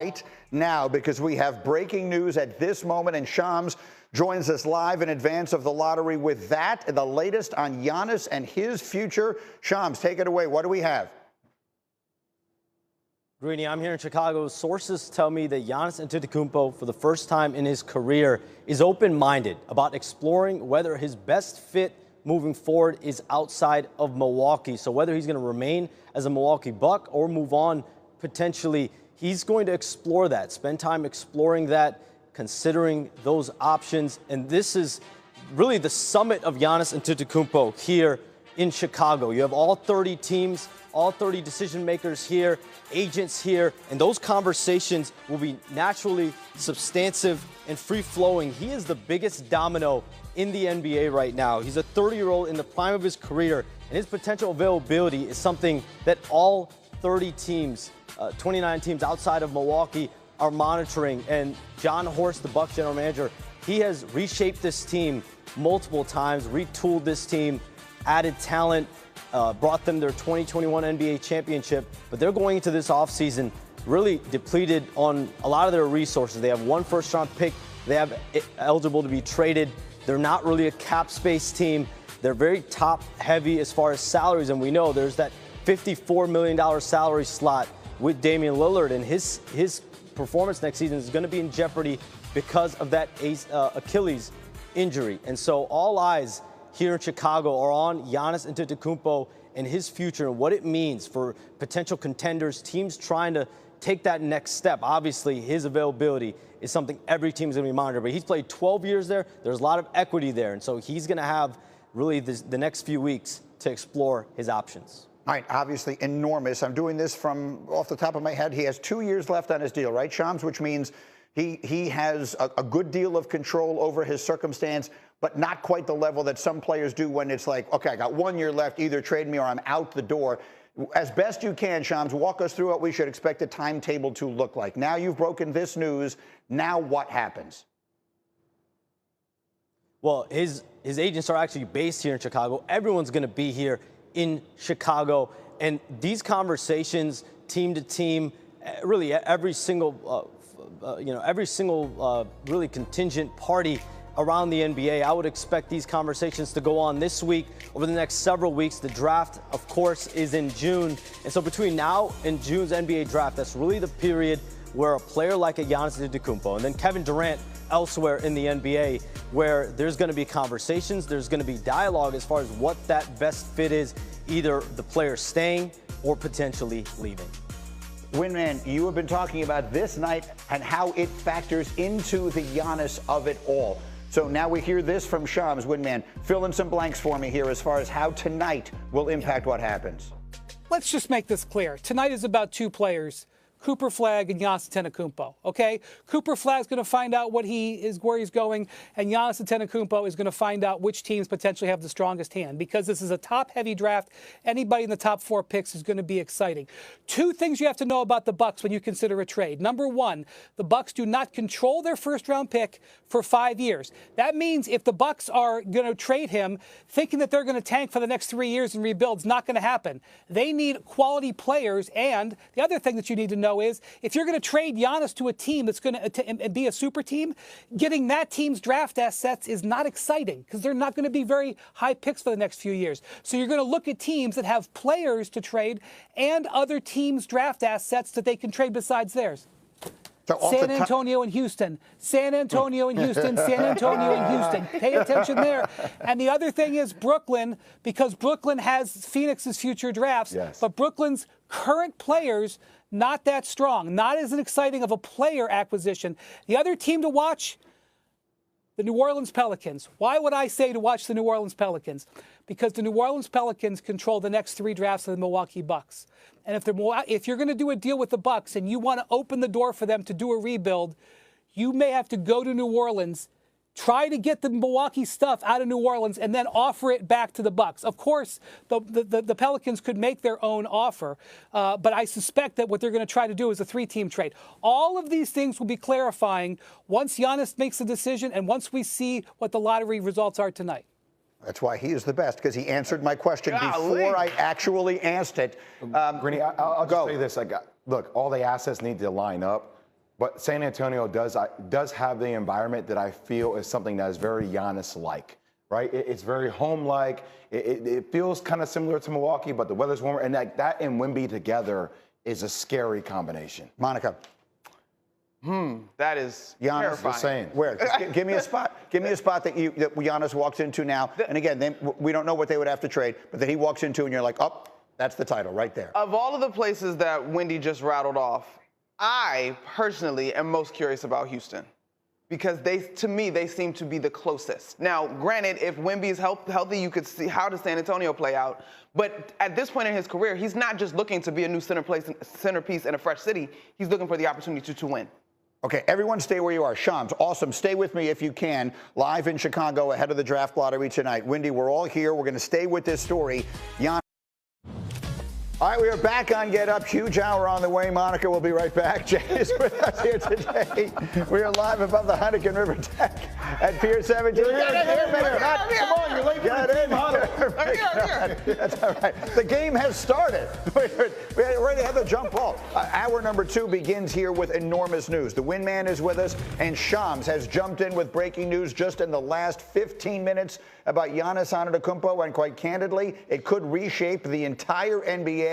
Right now, because we have breaking news at this moment, and Shams joins us live in advance of the lottery with that and the latest on Giannis and his future. Shams, take it away. What do we have? Greeny, I'm here in Chicago. Sources tell me that Giannis Antetokounmpo, for the first time in his career, is open-minded about exploring whether his best fit moving forward is outside of Milwaukee. So whether he's going to remain as a Milwaukee Buck or move on potentially, he's going to explore that, spend time exploring that, considering those options. And this is really the summit of Giannis Antetokounmpo here in Chicago. You have all 30 teams, all 30 decision makers here, agents here, and those conversations will be naturally substantive and free-flowing. He is the biggest domino in the NBA right now. He's a 30-year-old in the prime of his career, and his potential availability is something that all 30 teams, 29 teams outside of Milwaukee are monitoring. And John Horst, the Bucks general manager, he has reshaped this team multiple times, retooled this team, added talent, brought them their 2021 NBA championship. But they're going into this offseason really depleted on a lot of their resources. They have one first-round pick. They have eligible to be traded. They're not really a cap space team. They're very top-heavy as far as salaries, and we know there's that $54 million salary slot with Damian Lillard, and his performance next season is going to be in jeopardy because of that Achilles injury. And so all eyes here in Chicago are on Giannis Antetokounmpo and his future and what it means for potential contenders, teams trying to take that next step. Obviously, his availability is something every team is going to be monitoring, but he's played 12 years there. There's a lot of equity there, and so he's going to have really the next few weeks to explore his options. All right, obviously enormous. I'm doing this from off the top of my head. He has 2 years left on his deal, right, Shams? Which means he has a good deal of control over his circumstance, but not quite the level that some players do when it's like, okay, I got 1 year left, either trade me or I'm out the door. As best you can, Shams, walk us through what we should expect a timetable to look like. Now you've broken this news. Now what happens? Well, his agents are actually based here in Chicago. Everyone's going to be here in Chicago, and these conversations, team to team, really every single, really contingent party around the NBA. I would expect these conversations to go on this week, over the next several weeks. The draft, of course, is in June, and so between now and June's NBA draft, that's really the period where a player like a Giannis Antetokounmpo and then Kevin Durant elsewhere in the NBA, where there's going to be conversations, there's going to be dialogue as far as what that best fit is, either the player staying or potentially leaving. Windman, you have been talking about this night and how it factors into the Giannis of it all. So now we hear this from Shams. Windman, fill in some blanks for me here as far as how tonight will impact what happens. Let's just make this clear. Tonight is about two players, Cooper Flagg and Giannis Antetokounmpo, okay? Cooper Flagg's going to find out where he's going, and Giannis Antetokounmpo is going to find out which teams potentially have the strongest hand. Because this is a top-heavy draft, anybody in the top 4 picks is going to be exciting. Two things you have to know about the Bucks when you consider a trade. Number one, the Bucks do not control their first-round pick for 5 years. That means if the Bucks are going to trade him, thinking that they're going to tank for the next 3 years and rebuild is not going to happen. They need quality players, and the other thing that you need to know is if you're going to trade Giannis to a team that's going to be a super team, getting that team's draft assets is not exciting because they're not going to be very high picks for the next few years. So you're going to look at teams that have players to trade and other teams' draft assets that they can trade besides theirs. So San Antonio and Houston, San Antonio and Houston, San Antonio and Houston. Pay attention there. And the other thing is Brooklyn, because Brooklyn has Phoenix's future drafts, yes, but Brooklyn's current players, not that strong, not as exciting of a player acquisition. The other team to watch, the New Orleans Pelicans. Why would I say to watch the New Orleans Pelicans? Because the New Orleans Pelicans control the next 3 drafts of the Milwaukee Bucks. And if you're going to do a deal with the Bucks and you want to open the door for them to do a rebuild, you may have to go to New Orleans, try to get the Milwaukee stuff out of New Orleans, and then offer it back to the Bucks. Of course, the Pelicans could make their own offer, but I suspect that what they're going to try to do is a 3-team trade. All of these things will be clarifying once Giannis makes a decision and once we see what the lottery results are tonight. That's why he is the best, because he answered my question before I actually asked it. Greeny, I'll just tell you this. Look, all the assets need to line up. But San Antonio does have the environment that I feel is something that is very Giannis-like, right? It's very home-like. It feels kind of similar to Milwaukee, but the weather's warmer. And that and Wemby together is a scary combination. Monica. That is Giannis, terrifying. the same. Where? Just give me a spot. Give me a spot that Giannis walks into now. And again, we don't know what they would have to trade, but that he walks into and you're like, oh, that's the title right there. Of all of the places that Wendy just rattled off, I personally am most curious about Houston because to me, they seem to be the closest. Now, granted, if Wemby is healthy, you could see how does San Antonio play out. But at this point in his career, he's not just looking to be a new centerpiece in a fresh city. He's looking for the opportunity to win. Okay, everyone stay where you are. Shams, awesome. Stay with me if you can. Live in Chicago ahead of the draft lottery tonight. Wendy, we're all here. We're going to stay with this story. Giannis. All right, we are back on Get Up. Huge hour on the way. Monica will be right back. Jay is with us here today. We are live above the Heineken River Deck at Pier 17. Come on, you're late for the team huddle. That's all right. The game has started. We already have the jump ball. Hour number 2 begins here with enormous news. The Win Man is with us, and Shams has jumped in with breaking news just in the last 15 minutes about Giannis Antetokounmpo, and quite candidly, it could reshape the entire NBA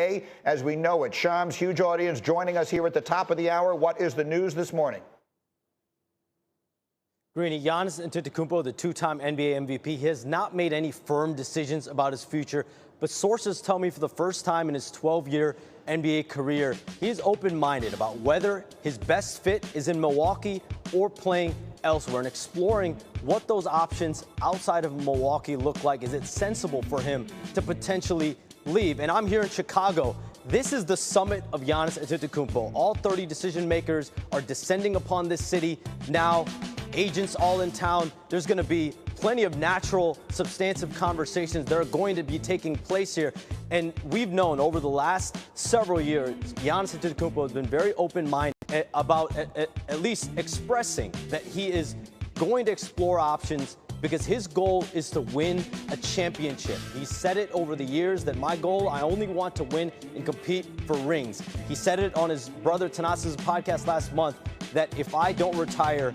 as we know it. Shams, huge audience joining us here at the top of the hour. What is the news this morning? Greeny, Giannis Antetokounmpo, the two-time NBA MVP, he has not made any firm decisions about his future, but sources tell me for the first time in his 12-year NBA career, he is open-minded about whether his best fit is in Milwaukee or playing elsewhere and exploring what those options outside of Milwaukee look like. Is it sensible for him to potentially leave? And I'm here in Chicago. This is the summit of Giannis Antetokounmpo. All 30 decision makers are descending upon this city now. Agents all in town. There's going to be plenty of natural, substantive conversations that are going to be taking place here. And we've known over the last several years, Giannis Antetokounmpo has been very open-minded about at least expressing that he is going to explore options because his goal is to win a championship. He said it over the years that my goal, I only want to win and compete for rings. He said it on his brother Tanas's podcast last month that if I don't retire,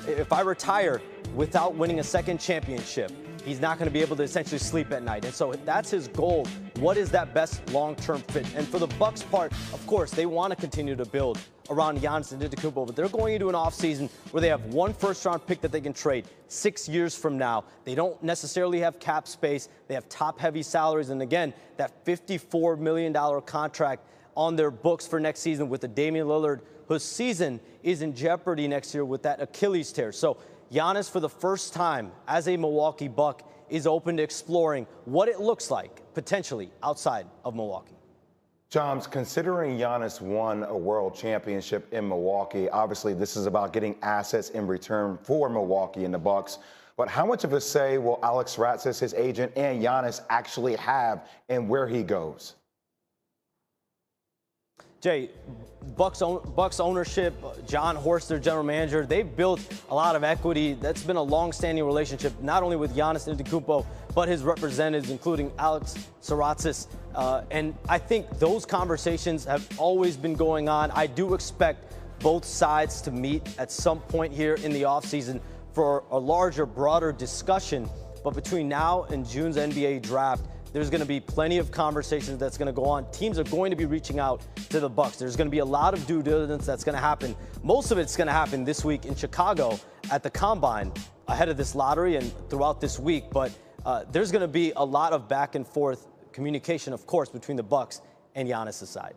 if I retire without winning a second championship, he's not going to be able to essentially sleep at night. And so that's his goal. What is that best long-term fit? And for the Bucks part, of course, they want to continue to build around Giannis Antetokounmpo, but they're going into an offseason where they have one first-round pick that they can trade 6 years from now. They don't necessarily have cap space. They have top-heavy salaries. And again, that $54 million contract on their books for next season with the Damian Lillard, whose season is in jeopardy next year with that Achilles tear. So Giannis, for the first time as a Milwaukee Buck, is open to exploring what it looks like potentially outside of Milwaukee. Shams, considering Giannis won a world championship in Milwaukee, obviously this is about getting assets in return for Milwaukee and the Bucks. But how much of a say will Alex Ratzis, his agent, and Giannis actually have in where he goes? Jay, Bucks ownership, John Horst, their general manager, they've built a lot of equity. That's been a long-standing relationship, not only with Giannis Antetokounmpo, but his representatives, including Alex Ratzis. And I think those conversations have always been going on. I do expect both sides to meet at some point here in the offseason for a larger, broader discussion. But between now and June's NBA draft, there's going to be plenty of conversations that's going to go on. Teams are going to be reaching out to the Bucks. There's going to be a lot of due diligence that's going to happen. Most of it's going to happen this week in Chicago at the Combine ahead of this lottery and throughout this week. But there's going to be a lot of back and forth communication, of course, between the Bucks and Giannis' side.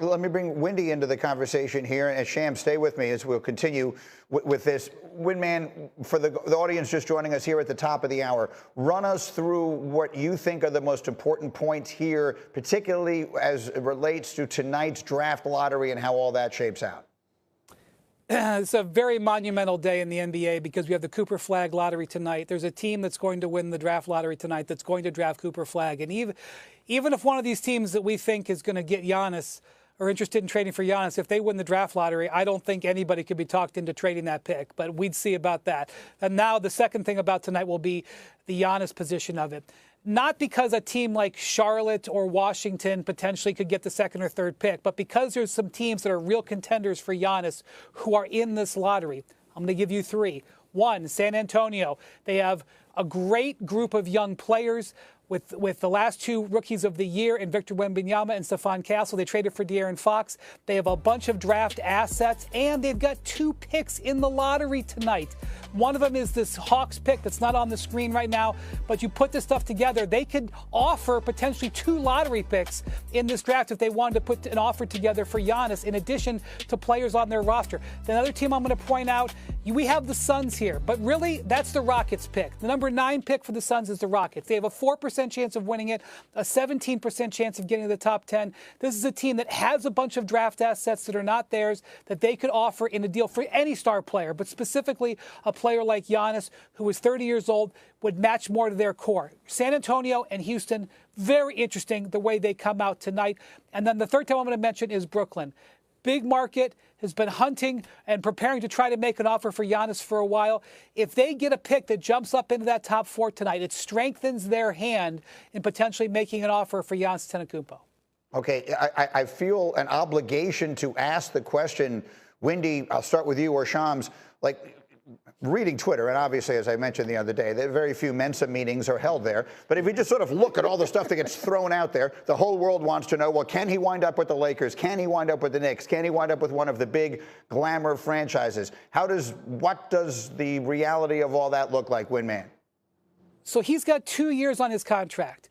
Let me bring Wendy into the conversation here. And Sham, stay with me as we'll continue with this. Winman, for the audience just joining us here at the top of the hour, run us through what you think are the most important points here, particularly as it relates to tonight's draft lottery and how all that shapes out. It's a very monumental day in the NBA because we have the Cooper Flag lottery tonight. There's a team that's going to win the draft lottery tonight that's going to draft Cooper Flag. And even if one of these teams that we think is going to get Giannis or interested in trading for Giannis, if they win the draft lottery, I don't think anybody could be talked into trading that pick. But we'd see about that. And now the second thing about tonight will be the Giannis position of it. not because a team like Charlotte or Washington potentially could get the second or third pick, but because there's some teams that are real contenders for Giannis who are in this lottery. I'm going to give you three. One, San Antonio. They have a great group of young players. With the last two rookies of the year in Victor Wembanyama and Stephon Castle. They traded for De'Aaron Fox. They have a bunch of draft assets, and they've got 2 picks in the lottery tonight. One of them is this Hawks pick that's not on the screen right now, but you put this stuff together, they could offer potentially 2 lottery picks in this draft if they wanted to put an offer together for Giannis in addition to players on their roster. The other team I'm going to point out, we have the Suns here, but really that's the Rockets pick. The number 9 pick for the Suns is the Rockets. They have a 4% chance of winning it, a 17% chance of getting to the top 10. This is a team that has a bunch of draft assets that are not theirs that they could offer in a deal for any star player, but specifically a player like Giannis, who is 30 years old, would match more to their core. San Antonio and Houston, very interesting the way they come out tonight. And then the third team I'm going to mention is Brooklyn. Big market, has been hunting and preparing to try to make an offer for Giannis for a while. If they get a pick that jumps up into that top 4 tonight, it strengthens their hand in potentially making an offer for Giannis Antetokounmpo. Okay, I feel an obligation to ask the question, Windy, I'll start with you or Shams, like, reading Twitter, and obviously, as I mentioned the other day, there are very few Mensa meetings are held there. But if you just sort of look at all the stuff that gets thrown out there, the whole world wants to know, well, can he wind up with the Lakers? Can he wind up with the Knicks? Can he wind up with one of the big glamour franchises? What does the reality of all that look like, Winman? So he's got 2 years on his contract.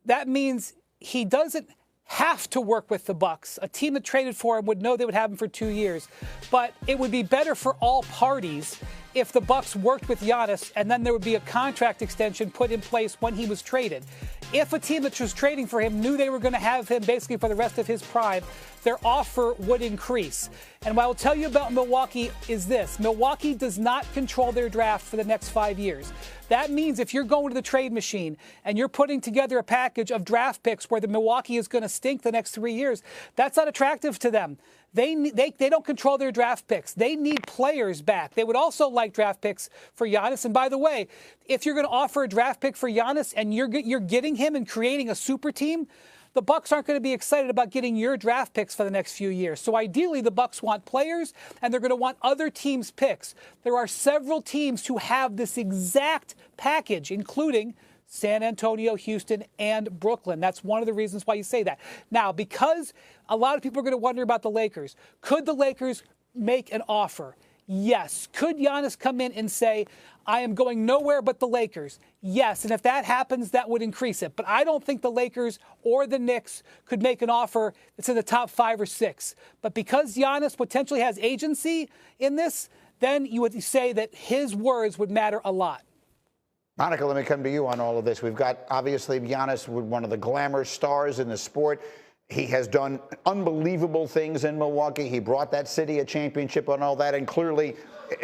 That means he doesn't have to work with the Bucks. A team that traded for him would know they would have him for 2 years. But it would be better for all parties if the Bucks worked with Giannis and then there would be a contract extension put in place when he was traded. If a team that was trading for him knew they were going to have him basically for the rest of his prime, their offer would increase. And what I will tell you about Milwaukee is this. Milwaukee does not control their draft for the next 5 years. That means if you're going to the trade machine and you're putting together a package of draft picks where the Milwaukee is going to stink the next 3 years, that's not attractive to them. They don't control their draft picks. They need players back. They would also like draft picks for Giannis. And by the way, if you're going to offer a draft pick for Giannis and you're getting him and creating a super team, the Bucks aren't going to be excited about getting your draft picks for the next few years. So ideally, the Bucks want players, and they're going to want other teams' picks. There are several teams who have this exact package, including San Antonio, Houston, and Brooklyn. That's one of the reasons why you say that. Now, because a lot of people are going to wonder about the Lakers, could the Lakers make an offer? Yes. Could Giannis come in and say, I am going nowhere but the Lakers? Yes. And if that happens, that would increase it. But I don't think the Lakers or the Knicks could make an offer that's in the top 5 or 6. But because Giannis potentially has agency in this, then you would say that his words would matter a lot. Monica, let me come to you on all of this. We've got, obviously, Giannis, one of the glamour stars in the sport. He has done unbelievable things in Milwaukee. He brought that city a championship and all that. And clearly,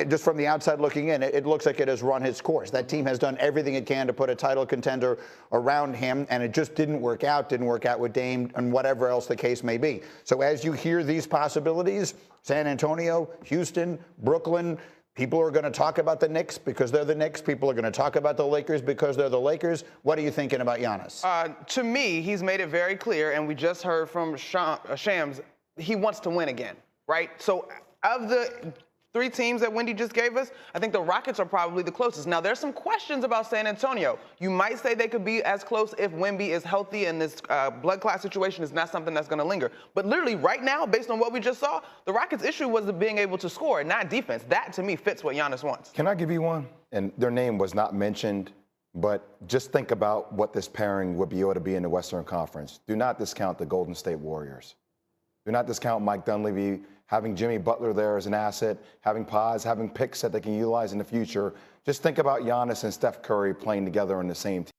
just from the outside looking in, it looks like it has run its course. That team has done everything it can to put a title contender around him, and it just didn't work out. Didn't work out with Dame and whatever else the case may be. So as you hear these possibilities, San Antonio, Houston, Brooklyn, people are going to talk about the Knicks because they're the Knicks. People are going to talk about the Lakers because they're the Lakers. What are you thinking about Giannis? To me, he's made it very clear, and we just heard from Shams, he wants to win again, right? So of the 3 teams that Wendy just gave us, I think the Rockets are probably the closest. Now, there's some questions about San Antonio. You might say they could be as close if Wemby is healthy and this blood clot situation is not something that's going to linger. But literally right now, based on what we just saw, the Rockets' issue was being able to score, not defense. That, to me, fits what Giannis wants. Can I give you one? And their name was not mentioned, but just think about what this pairing would be able to be in the Western Conference. Do not discount the Golden State Warriors. Do not discount Mike Dunleavy, having Jimmy Butler there as an asset, having pods, having picks that they can utilize in the future. Just think about Giannis and Steph Curry playing together on the same team.